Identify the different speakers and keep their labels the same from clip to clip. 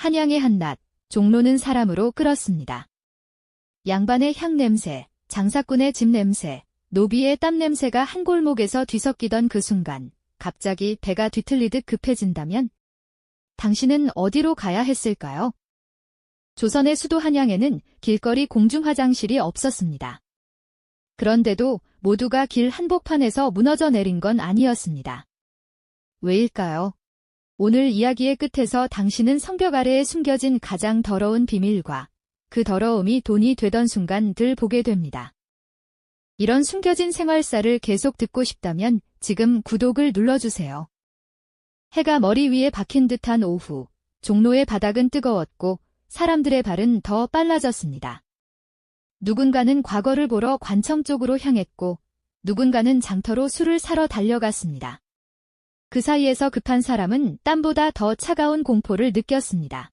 Speaker 1: 한양의 한낮, 종로는 사람으로 끓었습니다. 양반의 향냄새, 장사꾼의 집 냄새, 노비의 땀 냄새가 한 골목에서 뒤섞이던 그 순간, 갑자기 배가 뒤틀리듯 급해진다면 당신은 어디로 가야 했을까요? 조선의 수도 한양에는 길거리 공중화장실이 없었습니다. 그런데도 모두가 길 한복판에서 무너져 내린 건 아니었습니다. 왜일까요? 오늘 이야기의 끝에서 당신은 성벽 아래에 숨겨진 가장 더러운 비밀과 그 더러움이 돈이 되던 순간들 보게 됩니다. 이런 숨겨진 생활사를 계속 듣고 싶다면 지금 구독을 눌러주세요. 해가 머리 위에 박힌 듯한 오후, 종로의 바닥은 뜨거웠고 사람들의 발은 더 빨라졌습니다. 누군가는 과거를 보러 관청 쪽으로 향했고 누군가는 장터로 술을 사러 달려갔습니다. 그 사이에서 급한 사람은 땀보다 더 차가운 공포를 느꼈습니다.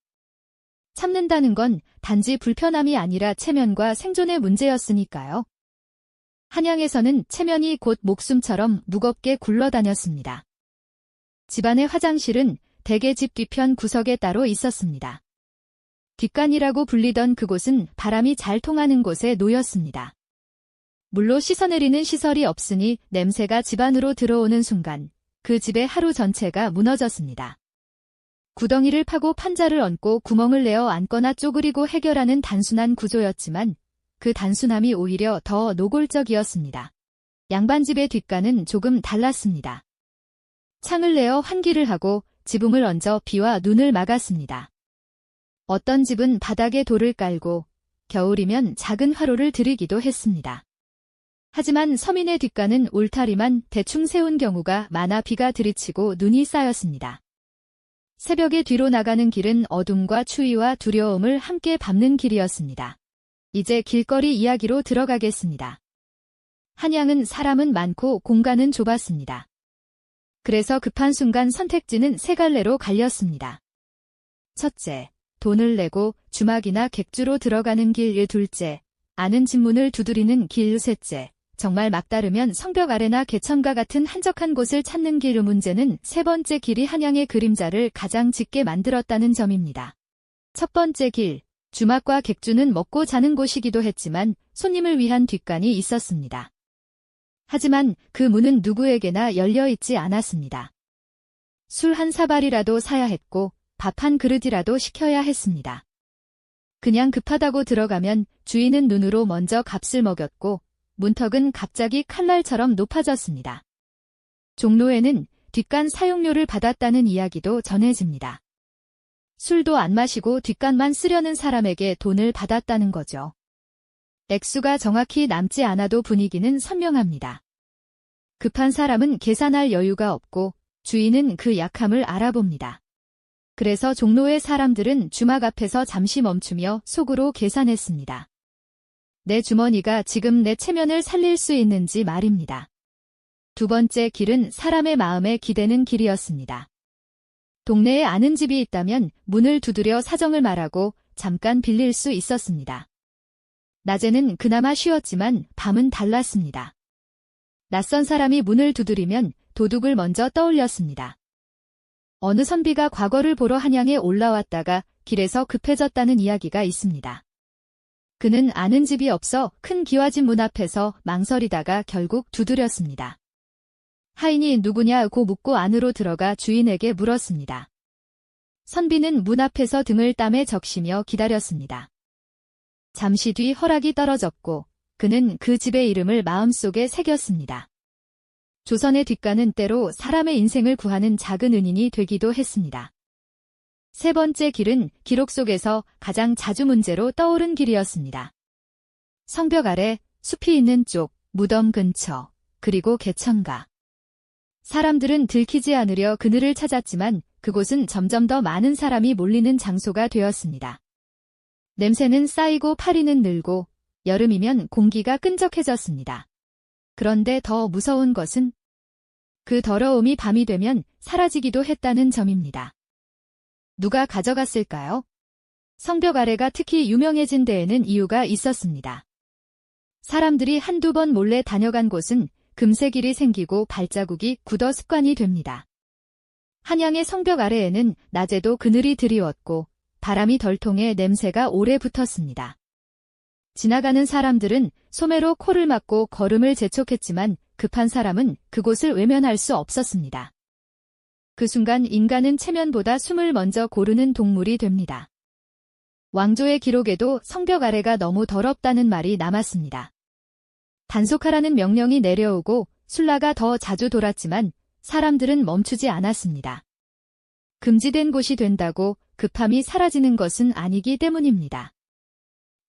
Speaker 1: 참는다는 건 단지 불편함이 아니라 체면과 생존의 문제였으니까요. 한양에서는 체면이 곧 목숨처럼 무겁게 굴러다녔습니다. 집안의 화장실은 대개 집 뒤편 구석에 따로 있었습니다. 뒷간이라고 불리던 그곳은 바람이 잘 통하는 곳에 놓였습니다. 물로 씻어내리는 시설이 없으니 냄새가 집 안으로 들어오는 순간 그 집의 하루 전체가 무너졌습니다. 구덩이를 파고 판자를 얹고 구멍을 내어 앉거나 쪼그리고 해결하는 단순한 구조였지만 그 단순함이 오히려 더 노골적이었습니다. 양반집의 뒷간은 조금 달랐습니다. 창을 내어 환기를 하고 지붕을 얹어 비와 눈을 막았습니다. 어떤 집은 바닥에 돌을 깔고 겨울이면 작은 화로를 들이기도 했습니다. 하지만 서민의 뒷간은 울타리만 대충 세운 경우가 많아 비가 들이치고 눈이 쌓였습니다. 새벽에 뒤로 나가는 길은 어둠과 추위와 두려움을 함께 밟는 길이었습니다. 이제 길거리 이야기로 들어가겠습니다. 한양은 사람은 많고 공간은 좁았습니다. 그래서 급한 순간 선택지는 세 갈래로 갈렸습니다. 첫째, 돈을 내고 주막이나 객주로 들어가는 길. 둘째, 아는 집 문을 두드리는 길. 셋째, 정말 막다르면 성벽 아래나 개천과 같은 한적한 곳을 찾는 길. 문제는 세 번째 길이 한양의 그림자를 가장 짙게 만들었다는 점입니다. 첫 번째 길, 주막과 객주는 먹고 자는 곳이기도 했지만 손님을 위한 뒷간이 있었습니다. 하지만 그 문은 누구에게나 열려있지 않았습니다. 술 한 사발이라도 사야 했고 밥 한 그릇이라도 시켜야 했습니다. 그냥 급하다고 들어가면 주인은 눈으로 먼저 값을 먹였고 문턱은 갑자기 칼날처럼 높아졌습니다. 종로에는 뒷간 사용료를 받았다는 이야기도 전해집니다. 술도 안 마시고 뒷간만 쓰려는 사람에게 돈을 받았다는 거죠. 액수가 정확히 남지 않아도 분위기는 선명합니다. 급한 사람은 계산할 여유가 없고 주인은 그 약함을 알아봅니다. 그래서 종로의 사람들은 주막 앞에서 잠시 멈추며 속으로 계산했습니다. 내 주머니가 지금 내 체면을 살릴 수 있는지 말입니다. 두 번째 길은 사람의 마음에 기대는 길이었습니다. 동네에 아는 집이 있다면 문을 두드려 사정을 말하고 잠깐 빌릴 수 있었습니다. 낮에는 그나마 쉬었지만 밤은 달랐습니다. 낯선 사람이 문을 두드리면 도둑을 먼저 떠올렸습니다. 어느 선비가 과거를 보러 한양에 올라왔다가 길에서 급해졌다는 이야기가 있습니다. 그는 아는 집이 없어 큰 기와집 문 앞에서 망설이다가 결국 두드렸습니다. 하인이 누구냐고 묻고 안으로 들어가 주인에게 물었습니다. 선비는 문 앞에서 등을 땀에 적시며 기다렸습니다. 잠시 뒤 허락이 떨어졌고 그는 그 집의 이름을 마음속에 새겼습니다. 조선의 뒷간은 때로 사람의 인생을 구하는 작은 은인이 되기도 했습니다. 세 번째 길은 기록 속에서 가장 자주 문제로 떠오른 길이었습니다. 성벽 아래, 숲이 있는 쪽, 무덤 근처, 그리고 개천가. 사람들은 들키지 않으려 그늘을 찾았지만 그곳은 점점 더 많은 사람이 몰리는 장소가 되었습니다. 냄새는 쌓이고 파리는 늘고 여름이면 공기가 끈적해졌습니다. 그런데 더 무서운 것은 그 더러움이 밤이 되면 사라지기도 했다는 점입니다. 누가 가져갔을까요? 성벽 아래가 특히 유명해진 데에는 이유가 있었습니다. 사람들이 한두 번 몰래 다녀간 곳은 금세 길이 생기고 발자국이 굳어 습관이 됩니다. 한양의 성벽 아래에는 낮에도 그늘이 드리웠고 바람이 덜 통해 냄새가 오래 붙었습니다. 지나가는 사람들은 소매로 코를 막고 걸음을 재촉했지만 급한 사람은 그곳을 외면할 수 없었습니다. 그 순간 인간은 체면보다 숨을 먼저 고르는 동물이 됩니다. 왕조의 기록에도 성벽 아래가 너무 더럽다는 말이 남았습니다. 단속하라는 명령이 내려오고 순라가 더 자주 돌았지만 사람들은 멈추지 않았습니다. 금지된 곳이 된다고 급함이 사라지는 것은 아니기 때문입니다.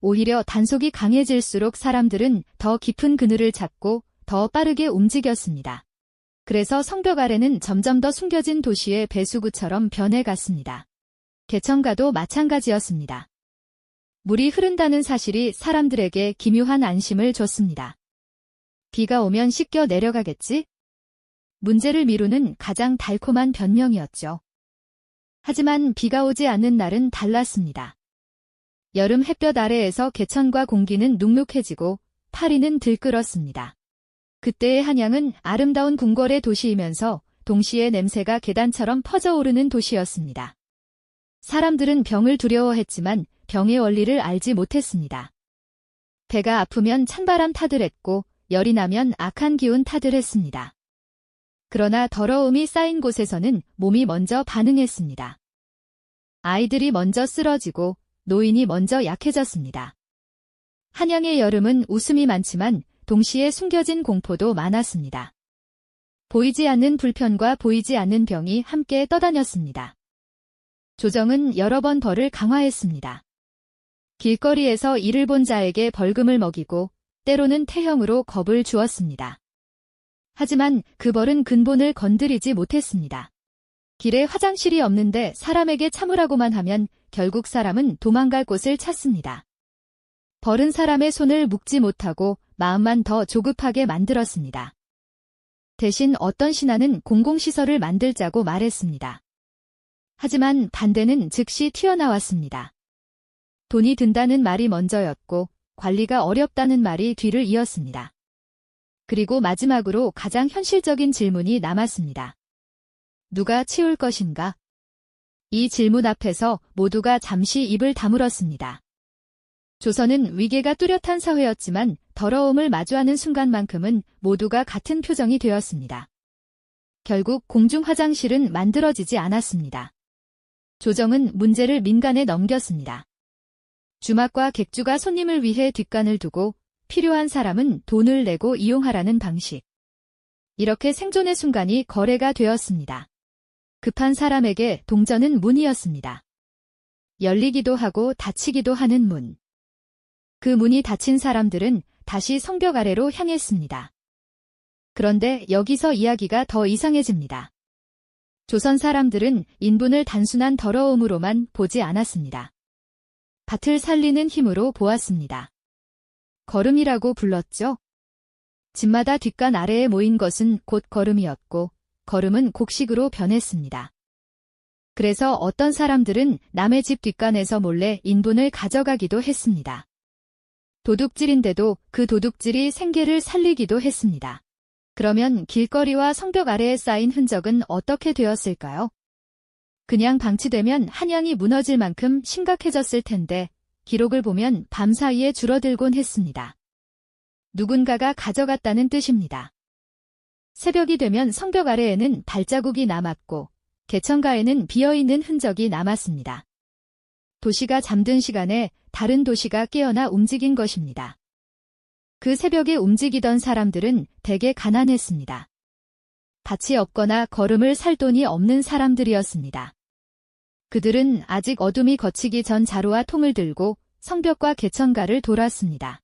Speaker 1: 오히려 단속이 강해질수록 사람들은 더 깊은 그늘을 찾고 더 빠르게 움직였습니다. 그래서 성벽 아래는 점점 더 숨겨진 도시의 배수구처럼 변해갔습니다. 개천가도 마찬가지였습니다. 물이 흐른다는 사실이 사람들에게 기묘한 안심을 줬습니다. 비가 오면 씻겨 내려가겠지? 문제를 미루는 가장 달콤한 변명이었죠. 하지만 비가 오지 않는 날은 달랐습니다. 여름 햇볕 아래에서 개천과 공기는 눅눅해지고 파리는 들끓었습니다. 그때의 한양은 아름다운 궁궐의 도시이면서 동시에 냄새가 계단처럼 퍼져오르는 도시였습니다. 사람들은 병을 두려워했지만 병의 원리를 알지 못했습니다. 배가 아프면 찬바람 탓을 했고 열이 나면 악한 기운 탓을 했습니다. 그러나 더러움이 쌓인 곳에서는 몸이 먼저 반응했습니다. 아이들이 먼저 쓰러지고 노인이 먼저 약해졌습니다. 한양의 여름은 웃음이 많지만 동시에 숨겨진 공포도 많았습니다. 보이지 않는 불편과 보이지 않는 병이 함께 떠다녔습니다. 조정은 여러 번 벌을 강화했습니다. 길거리에서 이를 본 자에게 벌금을 먹이고 때로는 태형으로 겁을 주었습니다. 하지만 그 벌은 근본을 건드리지 못했습니다. 길에 화장실이 없는데 사람에게 참으라고만 하면 결국 사람은 도망갈 곳을 찾습니다. 벌은 사람의 손을 묶지 못하고 마음만 더 조급하게 만들었습니다. 대신 어떤 신하는 공공시설을 만들자고 말했습니다. 하지만 반대는 즉시 튀어나왔습니다. 돈이 든다는 말이 먼저였고 관리가 어렵다는 말이 뒤를 이었습니다. 그리고 마지막으로 가장 현실적인 질문이 남았습니다. 누가 치울 것인가? 이 질문 앞에서 모두가 잠시 입을 다물었습니다. 조선은 위계가 뚜렷한 사회였지만 더러움을 마주하는 순간만큼은 모두가 같은 표정이 되었습니다. 결국 공중 화장실은 만들어지지 않았습니다. 조정은 문제를 민간에 넘겼습니다. 주막과 객주가 손님을 위해 뒷간을 두고 필요한 사람은 돈을 내고 이용하라는 방식. 이렇게 생존의 순간이 거래가 되었습니다. 급한 사람에게 동전은 문이었습니다. 열리기도 하고 닫히기도 하는 문. 그 문이 닫힌 사람들은 다시 성벽 아래로 향했습니다. 그런데 여기서 이야기가 더 이상해집니다. 조선 사람들은 인분을 단순한 더러움으로만 보지 않았습니다. 밭을 살리는 힘으로 보았습니다. 걸음이라고 불렀죠. 집마다 뒷간 아래에 모인 것은 곧 걸음이었고 걸음은 곡식으로 변했습니다. 그래서 어떤 사람들은 남의 집 뒷간에서 몰래 인분을 가져가기도 했습니다. 도둑질인데도 그 도둑질이 생계를 살리기도 했습니다. 그러면 길거리와 성벽 아래에 쌓인 흔적은 어떻게 되었을까요? 그냥 방치되면 한양이 무너질 만큼 심각해졌을 텐데 기록을 보면 밤사이에 줄어들곤 했습니다. 누군가가 가져갔다는 뜻입니다. 새벽이 되면 성벽 아래에는 발자국이 남았고 개천가에는 비어있는 흔적이 남았습니다. 도시가 잠든 시간에 다른 도시가 깨어나 움직인 것입니다. 그 새벽에 움직이던 사람들은 대개 가난했습니다. 밭이 없거나 걸음을 살 돈이 없는 사람들이었습니다. 그들은 아직 어둠이 걷히기 전 자루와 통을 들고 성벽과 개천가를 돌았습니다.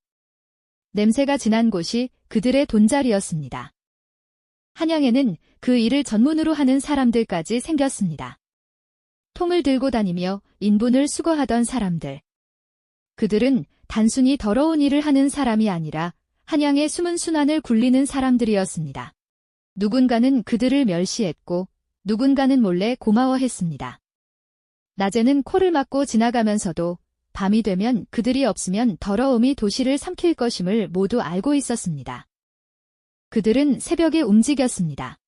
Speaker 1: 냄새가 진한 곳이 그들의 돈자리였습니다. 한양에는 그 일을 전문으로 하는 사람들까지 생겼습니다. 통을 들고 다니며 인분을 수거하던 사람들. 그들은 단순히 더러운 일을 하는 사람이 아니라 한양의 숨은 순환을 굴리는 사람들이었습니다. 누군가는 그들을 멸시했고 누군가는 몰래 고마워했습니다. 낮에는 코를 막고 지나가면서도 밤이 되면 그들이 없으면 더러움이 도시를 삼킬 것임을 모두 알고 있었습니다. 그들은 새벽에 움직였습니다.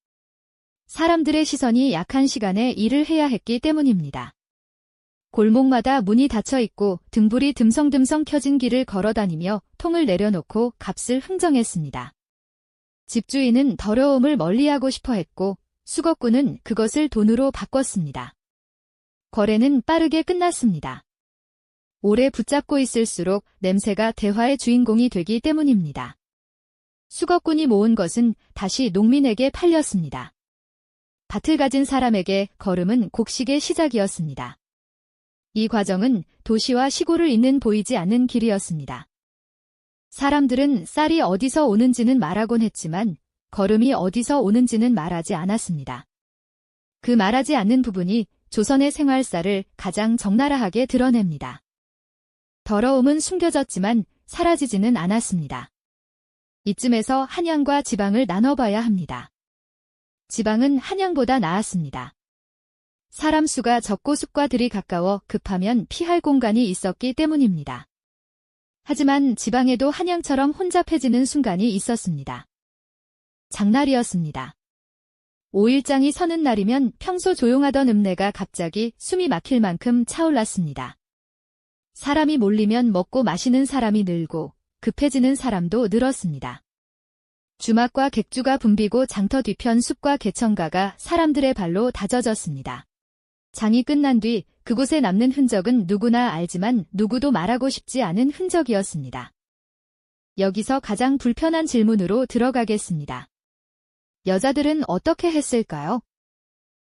Speaker 1: 사람들의 시선이 약한 시간에 일을 해야 했기 때문입니다. 골목마다 문이 닫혀 있고 등불이 듬성듬성 켜진 길을 걸어다니며 통을 내려놓고 값을 흥정했습니다. 집주인은 더러움을 멀리하고 싶어 했고 수거꾼은 그것을 돈으로 바꿨습니다. 거래는 빠르게 끝났습니다. 오래 붙잡고 있을수록 냄새가 대화의 주인공이 되기 때문입니다. 수거꾼이 모은 것은 다시 농민에게 팔렸습니다. 밭을 가진 사람에게 거름은 곡식의 시작이었습니다. 이 과정은 도시와 시골을 잇는 보이지 않는 길이었습니다. 사람들은 쌀이 어디서 오는지는 말하곤 했지만 거름이 어디서 오는지는 말하지 않았습니다. 그 말하지 않는 부분이 조선의 생활사를 가장 적나라하게 드러냅니다. 더러움은 숨겨졌지만 사라지지는 않았습니다. 이쯤에서 한양과 지방을 나눠봐야 합니다. 지방은 한양보다 나았습니다. 사람 수가 적고 숲과들이 가까워 급하면 피할 공간이 있었기 때문입니다. 하지만 지방에도 한양처럼 혼잡해지는 순간이 있었습니다. 장날이었습니다. 5일장이 서는 날이면 평소 조용하던 읍내가 갑자기 숨이 막힐 만큼 차올랐습니다. 사람이 몰리면 먹고 마시는 사람이 늘고 급해지는 사람도 늘었습니다. 주막과 객주가 붐비고 장터 뒤편 숲과 개천가가 사람들의 발로 다져졌습니다. 장이 끝난 뒤 그곳에 남는 흔적은 누구나 알지만 누구도 말하고 싶지 않은 흔적이었습니다. 여기서 가장 불편한 질문으로 들어가겠습니다. 여자들은 어떻게 했을까요?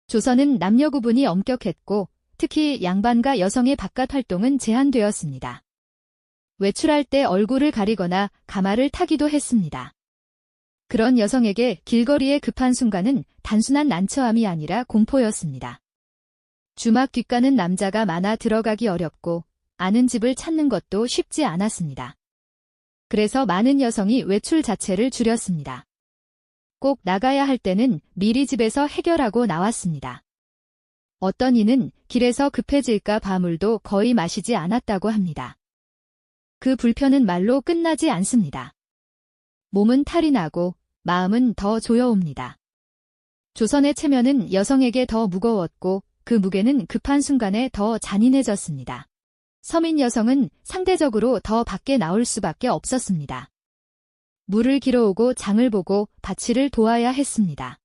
Speaker 1: 조선은 남녀 구분이 엄격했고 특히 양반과 여성의 바깥 활동은 제한되었습니다. 외출할 때 얼굴을 가리거나 가마를 타기도 했습니다. 그런 여성에게 길거리의 급한 순간은 단순한 난처함이 아니라 공포였습니다. 주막 뒷가는 남자가 많아 들어가기 어렵고 아는 집을 찾는 것도 쉽지 않았습니다. 그래서 많은 여성이 외출 자체를 줄였습니다. 꼭 나가야 할 때는 미리 집에서 해결하고 나왔습니다. 어떤 이는 길에서 급해질까 봐 물도 거의 마시지 않았다고 합니다. 그 불편은 말로 끝나지 않습니다. 몸은 탈이 나고 마음은 더 조여옵니다. 조선의 체면은 여성에게 더 무거웠고 그 무게는 급한 순간에 더 잔인해졌습니다. 서민 여성은 상대적으로 더 밖에 나올 수밖에 없었습니다. 물을 길어오고 장을 보고 밭일을 도와야 했습니다.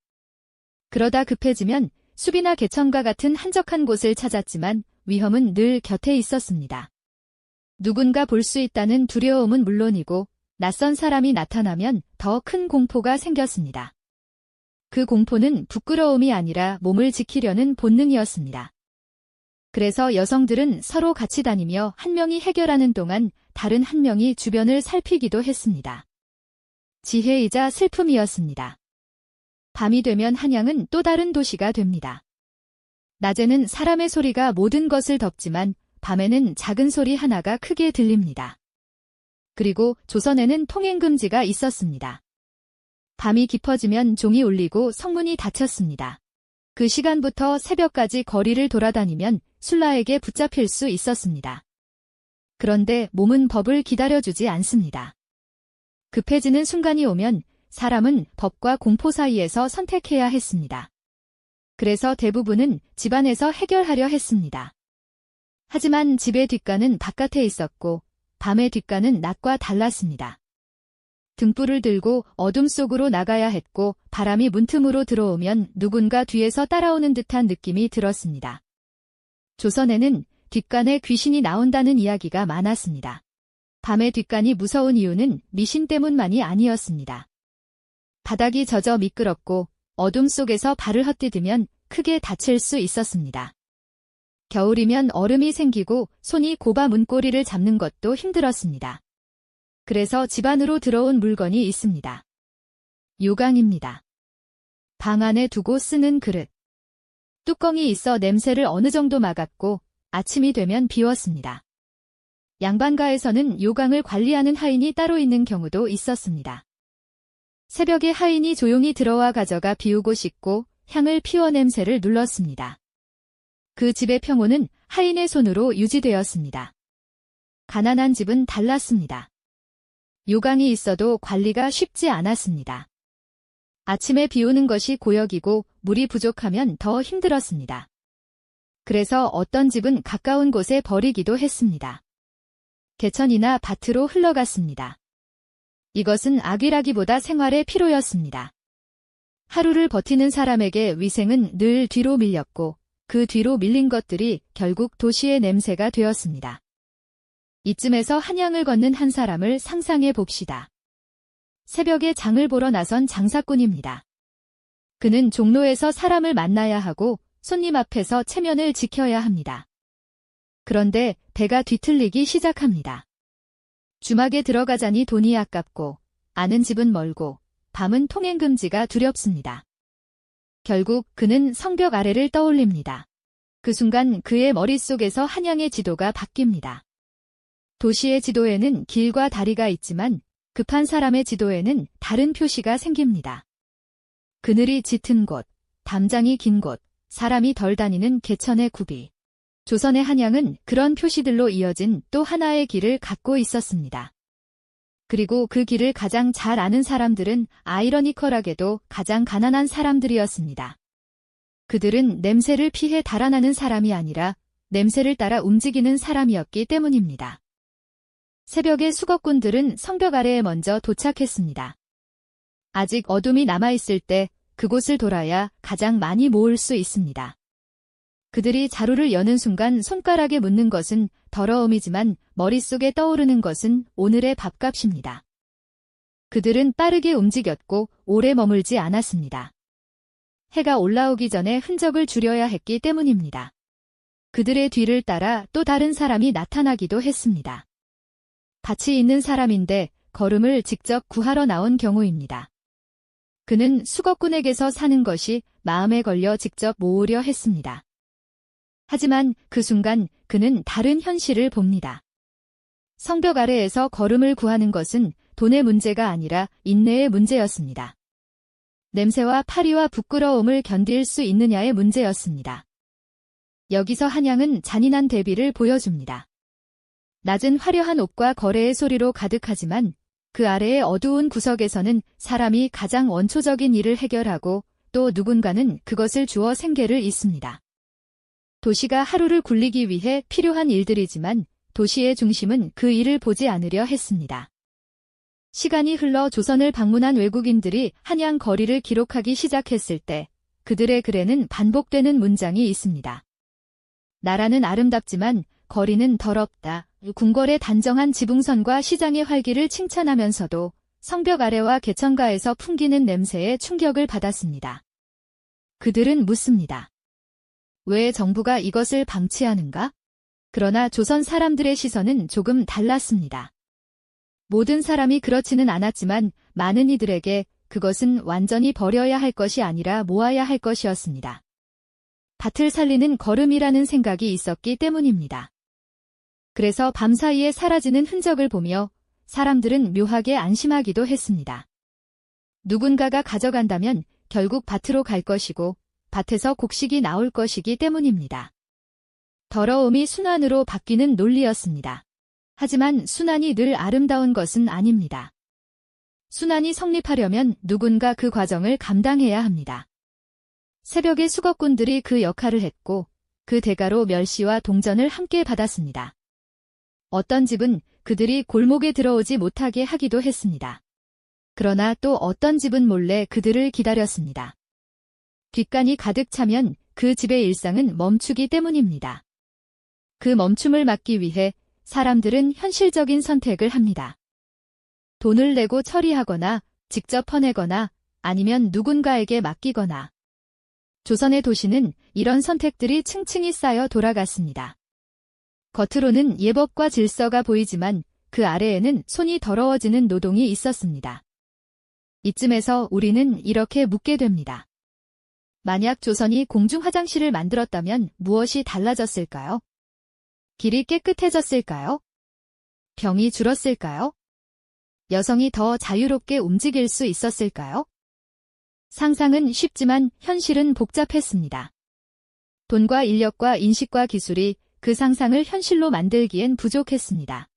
Speaker 1: 그러다 급해지면 숲이나 개천가 같은 한적한 곳을 찾았지만 위험은 늘 곁에 있었습니다. 누군가 볼 수 있다는 두려움은 물론이고 낯선 사람이 나타나면 더 큰 공포가 생겼습니다. 그 공포는 부끄러움이 아니라 몸을 지키려는 본능이었습니다. 그래서 여성들은 서로 같이 다니며 한 명이 해결하는 동안 다른 한 명이 주변을 살피기도 했습니다. 지혜이자 슬픔이었습니다. 밤이 되면 한양은 또 다른 도시가 됩니다. 낮에는 사람의 소리가 모든 것을 덮지만 밤에는 작은 소리 하나가 크게 들립니다. 그리고 조선에는 통행금지가 있었습니다. 밤이 깊어지면 종이 울리고 성문이 닫혔습니다. 그 시간부터 새벽까지 거리를 돌아다니면 술라에게 붙잡힐 수 있었습니다. 그런데 몸은 법을 기다려주지 않습니다. 급해지는 순간이 오면 사람은 법과 공포 사이에서 선택해야 했습니다. 그래서 대부분은 집안에서 해결하려 했습니다. 하지만 집의 뒷간은 바깥에 있었고 밤의 뒷간은 낮과 달랐습니다. 등불을 들고 어둠 속으로 나가야 했고 바람이 문틈으로 들어오면 누군가 뒤에서 따라오는 듯한 느낌이 들었습니다. 조선에는 뒷간에 귀신이 나온다는 이야기가 많았습니다. 밤의 뒷간이 무서운 이유는 미신 때문만이 아니었습니다. 바닥이 젖어 미끄럽고 어둠 속에서 발을 헛디디면 크게 다칠 수 있었습니다. 겨울이면 얼음이 생기고 손이 곱아 문고리를 잡는 것도 힘들었습니다. 그래서 집 안으로 들어온 물건이 있습니다. 요강입니다. 방 안에 두고 쓰는 그릇. 뚜껑이 있어 냄새를 어느 정도 막았고 아침이 되면 비웠습니다. 양반가에서는 요강을 관리하는 하인이 따로 있는 경우도 있었습니다. 새벽에 하인이 조용히 들어와 가져가 비우고 씻고 향을 피워 냄새를 눌렀습니다. 그 집의 평온은 하인의 손으로 유지되었습니다. 가난한 집은 달랐습니다. 요강이 있어도 관리가 쉽지 않았습니다. 아침에 비우는 것이 고역이고 물이 부족하면 더 힘들었습니다. 그래서 어떤 집은 가까운 곳에 버리기도 했습니다. 개천이나 밭으로 흘러갔습니다. 이것은 악이라기보다 생활의 필요였습니다. 하루를 버티는 사람에게 위생은 늘 뒤로 밀렸고 그 뒤로 밀린 것들이 결국 도시의 냄새가 되었습니다. 이쯤에서 한양을 걷는 한 사람을 상상해 봅시다. 새벽에 장을 보러 나선 장사꾼입니다. 그는 종로에서 사람을 만나야 하고 손님 앞에서 체면을 지켜야 합니다. 그런데 배가 뒤틀리기 시작합니다. 주막에 들어가자니 돈이 아깝고 아는 집은 멀고 밤은 통행금지가 두렵습니다. 결국 그는 성벽 아래를 떠올립니다. 그 순간 그의 머릿속에서 한양의 지도가 바뀝니다. 도시의 지도에는 길과 다리가 있지만 급한 사람의 지도에는 다른 표시가 생깁니다. 그늘이 짙은 곳, 담장이 긴 곳, 사람이 덜 다니는 개천의 구비. 조선의 한양은 그런 표시들로 이어진 또 하나의 길을 갖고 있었습니다. 그리고 그 길을 가장 잘 아는 사람들은 아이러니컬하게도 가장 가난한 사람들이었습니다. 그들은 냄새를 피해 달아나는 사람이 아니라 냄새를 따라 움직이는 사람이었기 때문입니다. 새벽에 수거꾼들은 성벽 아래에 먼저 도착했습니다. 아직 어둠이 남아있을 때 그곳을 돌아야 가장 많이 모을 수 있습니다. 그들이 자루를 여는 순간 손가락에 묻는 것은 더러움이지만 머릿속에 떠오르는 것은 오늘의 밥값입니다. 그들은 빠르게 움직였고 오래 머물지 않았습니다. 해가 올라오기 전에 흔적을 줄여야 했기 때문입니다. 그들의 뒤를 따라 또 다른 사람이 나타나기도 했습니다. 밭이 있는 사람인데 거름을 직접 구하러 나온 경우입니다. 그는 수거꾼에게서 사는 것이 마음에 걸려 직접 모으려 했습니다. 하지만 그 순간 그는 다른 현실을 봅니다. 성벽 아래에서 거름을 구하는 것은 돈의 문제가 아니라 인내의 문제였습니다. 냄새와 파리와 부끄러움을 견딜 수 있느냐의 문제였습니다. 여기서 한양은 잔인한 대비를 보여줍니다. 낮은 화려한 옷과 거래의 소리로 가득하지만 그 아래의 어두운 구석에서는 사람이 가장 원초적인 일을 해결하고 또 누군가는 그것을 주어 생계를 잇습니다. 도시가 하루를 굴리기 위해 필요한 일들이지만 도시의 중심은 그 일을 보지 않으려 했습니다. 시간이 흘러 조선을 방문한 외국인들이 한양 거리를 기록하기 시작했을 때 그들의 글에는 반복되는 문장이 있습니다. 나라는 아름답지만 거리는 더럽다. 궁궐의 단정한 지붕선과 시장의 활기를 칭찬하면서도 성벽 아래와 개천가에서 풍기는 냄새에 충격을 받았습니다. 그들은 묻습니다. 왜 정부가 이것을 방치하는가? 그러나 조선 사람들의 시선은 조금 달랐습니다. 모든 사람이 그렇지는 않았지만 많은 이들에게 그것은 완전히 버려야 할 것이 아니라 모아야 할 것이었습니다. 밭을 살리는 거름이라는 생각이 있었기 때문입니다. 그래서 밤사이에 사라지는 흔적을 보며 사람들은 묘하게 안심하기도 했습니다. 누군가가 가져간다면 결국 밭으로 갈 것이고 밭에서 곡식이 나올 것이기 때문입니다. 더러움이 순환으로 바뀌는 논리였습니다. 하지만 순환이 늘 아름다운 것은 아닙니다. 순환이 성립하려면 누군가 그 과정을 감당해야 합니다. 새벽에 수거꾼들이 그 역할을 했고 그 대가로 멸시와 동전을 함께 받았습니다. 어떤 집은 그들이 골목에 들어오지 못하게 하기도 했습니다. 그러나 또 어떤 집은 몰래 그들을 기다렸습니다. 뒷간이 가득 차면 그 집의 일상은 멈추기 때문입니다. 그 멈춤을 막기 위해 사람들은 현실적인 선택을 합니다. 돈을 내고 처리하거나 직접 퍼내거나 아니면 누군가에게 맡기거나. 조선의 도시는 이런 선택들이 층층이 쌓여 돌아갔습니다. 겉으로는 예법과 질서가 보이지만 그 아래에는 손이 더러워지는 노동이 있었습니다. 이쯤에서 우리는 이렇게 묻게 됩니다. 만약 조선이 공중 화장실을 만들었다면 무엇이 달라졌을까요? 길이 깨끗해졌을까요? 병이 줄었을까요? 여성이 더 자유롭게 움직일 수 있었을까요? 상상은 쉽지만 현실은 복잡했습니다. 돈과 인력과 인식과 기술이 그 상상을 현실로 만들기엔 부족했습니다.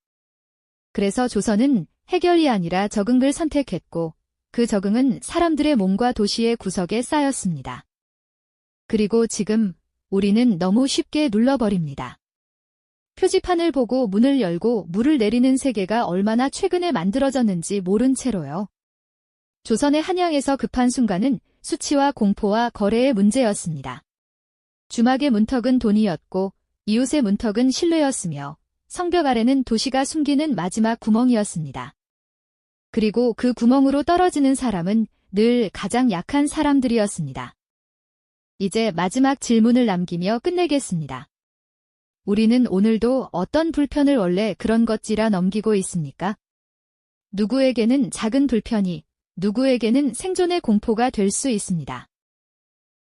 Speaker 1: 그래서 조선은 해결이 아니라 적응을 선택했고 그 적응은 사람들의 몸과 도시의 구석에 쌓였습니다. 그리고 지금 우리는 너무 쉽게 눌러버립니다. 표지판을 보고 문을 열고 물을 내리는 세계가 얼마나 최근에 만들어졌는지 모른 채로요. 조선의 한양에서 급한 순간은 수치와 공포와 거래의 문제였습니다. 주막의 문턱은 돈이었고 이웃의 문턱은 신뢰였으며 성벽 아래는 도시가 숨기는 마지막 구멍이었습니다. 그리고 그 구멍으로 떨어지는 사람은 늘 가장 약한 사람들이었습니다. 이제 마지막 질문을 남기며 끝내겠습니다. 우리는 오늘도 어떤 불편을 원래 그런 것지라 넘기고 있습니까? 누구에게는 작은 불편이, 누구에게는 생존의 공포가 될 수 있습니다.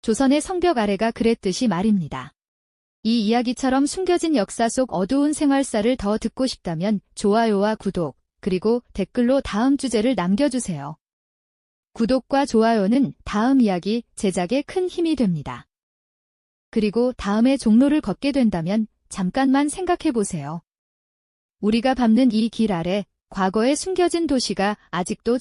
Speaker 1: 조선의 성벽 아래가 그랬듯이 말입니다. 이 이야기처럼 숨겨진 역사 속 어두운 생활사를 더 듣고 싶다면 좋아요와 구독, 그리고 댓글로 다음 주제를 남겨주세요. 구독과 좋아요는 다음 이야기 제작에 큰 힘이 됩니다. 그리고 다음에 종로를 걷게 된다면 잠깐만 생각해보세요. 우리가 밟는 이 길 아래 과거에 숨겨진 도시가 아직도